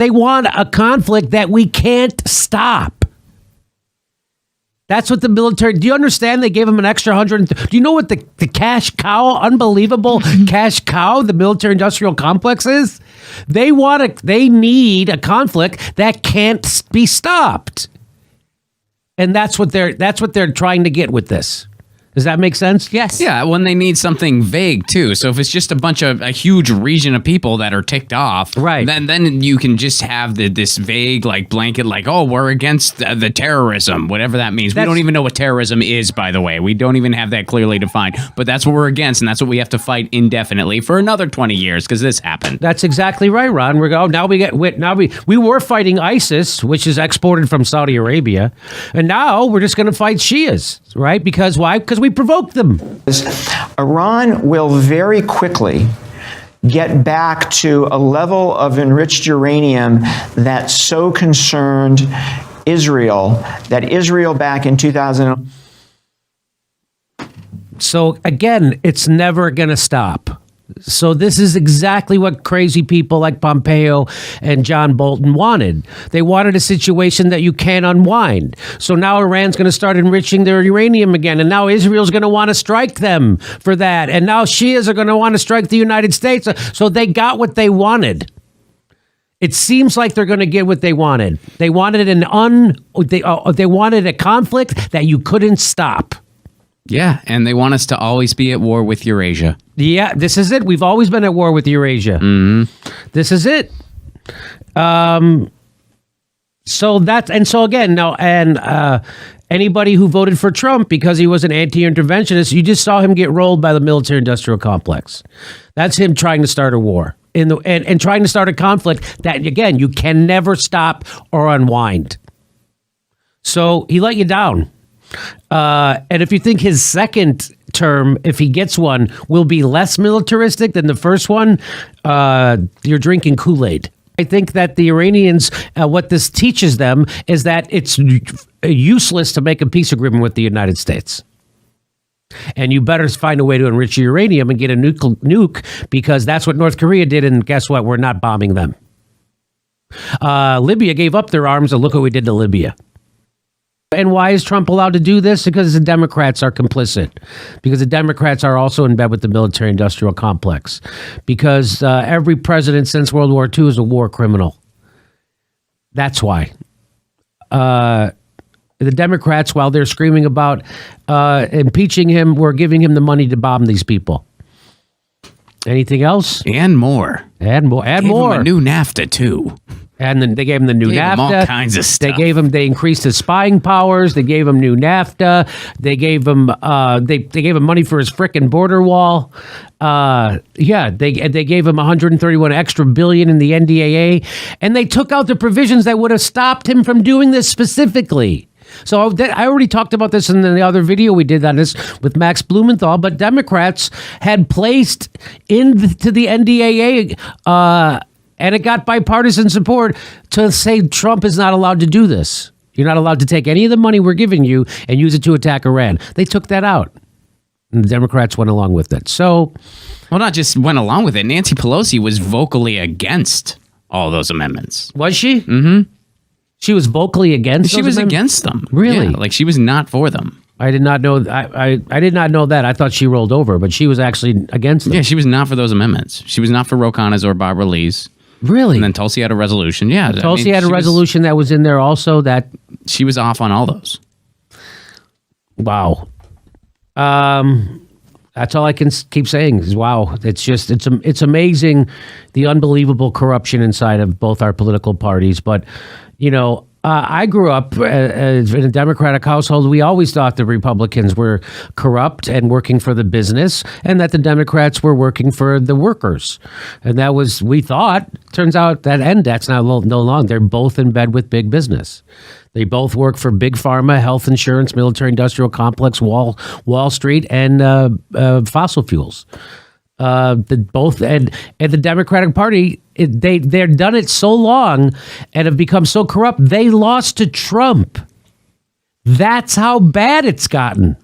They want a conflict that we can't stop. That's what the military. Do you understand? They gave them an extra 100. Do you know what the cash cow, unbelievable cash cow, the military industrial complex is? They need a conflict that can't be stopped, and that's what they're trying to get with this. Does that make sense? Yes. Yeah, when they need something vague, too. So if it's just a huge region of people that are ticked off, right, then you can just have this vague, blanket, oh, we're against the terrorism, whatever that means. We don't even know what terrorism is, by the way. We don't even have that clearly defined. But that's what we're against, and that's what we have to fight indefinitely for another 20 years, because this happened. That's exactly right, Ron. We were fighting ISIS, which is exported from Saudi Arabia, and now we're just going to fight Shias, right? Because why? Because we provoked them. Iran will very quickly get back to a level of enriched uranium that so concerned Israel that Israel back in 2000. So again, it's never going to stop. So this is exactly what crazy people like Pompeo and John Bolton wanted. They wanted a situation that you can't unwind. So now Iran's going to start enriching their uranium again, and now Israel's going to want to strike them for that, and now Shias are going to want to strike the United States. So they got what they wanted. It seems like they're going to get what they wanted. They wanted they wanted a conflict that you couldn't stop. Yeah, and they want us to always be at war with Eurasia. Yeah, this is it. We've always been at war with Eurasia. Mm-hmm. This is it. So again, now, and anybody who voted for Trump because he was an anti-interventionist, you just saw him get rolled by the military-industrial complex. That's him trying to start a war and trying to start a conflict that, again, you can never stop or unwind. So he let you down. And if you think his second term, if he gets one, will be less militaristic than the first one, you're drinking Kool-Aid. I think that the Iranians, what this teaches them is that it's useless to make a peace agreement with the United States. And you better find a way to enrich your uranium and get a nuke, because that's what North Korea did, and guess what? We're not bombing them. Libya gave up their arms, and look what we did to Libya. And why is Trump allowed to do this? Because the Democrats are complicit. Because the Democrats are also in bed with the military-industrial complex. Because every president since World War II is a war criminal. That's why. The Democrats, while they're screaming about impeaching him, were giving him the money to bomb these people. Anything else? And more. And more. And Gave more. him a new NAFTA, too. And then they gave him the new NAFTA. All kinds of stuff. They increased his spying powers. They gave him new NAFTA. They gave him they gave him money for his frickin' border wall. They gave him 131 extra billion in the NDAA, and they took out the provisions that would have stopped him from doing this specifically. So I already talked about this in the other video we did on this with Max Blumenthal, but Democrats had placed into the NDAA and it got bipartisan support to say Trump is not allowed to do this. You're not allowed to take any of the money we're giving you and use it to attack Iran. They took that out. And the Democrats went along with it. So, well, not just went along with it. Nancy Pelosi was vocally against all those amendments. Was she? Mm-hmm. She was vocally against. She was against them. Really? Yeah, she was not for them. I did not know. I did not know that. I thought she rolled over, but she was actually against them. Yeah, she was not for those amendments. She was not for Ro Khanna's or Barbara Lee's. Really? And then Tulsi had a resolution. Yeah. Tulsi had a resolution that was in there also that... She was off on all those. Wow. That's all I can keep saying is wow. It's just, it's amazing the unbelievable corruption inside of both our political parties. But, I grew up in a Democratic household. We always thought the Republicans were corrupt and working for the business, and that the Democrats were working for the workers. And that was, we thought. Turns out that's now no longer. They're both in bed with big business. They both work for big pharma, health insurance, military-industrial complex, Wall Street, and fossil fuels. And the Democratic Party, they've done it so long and have become so corrupt, they lost to Trump. That's how bad it's gotten.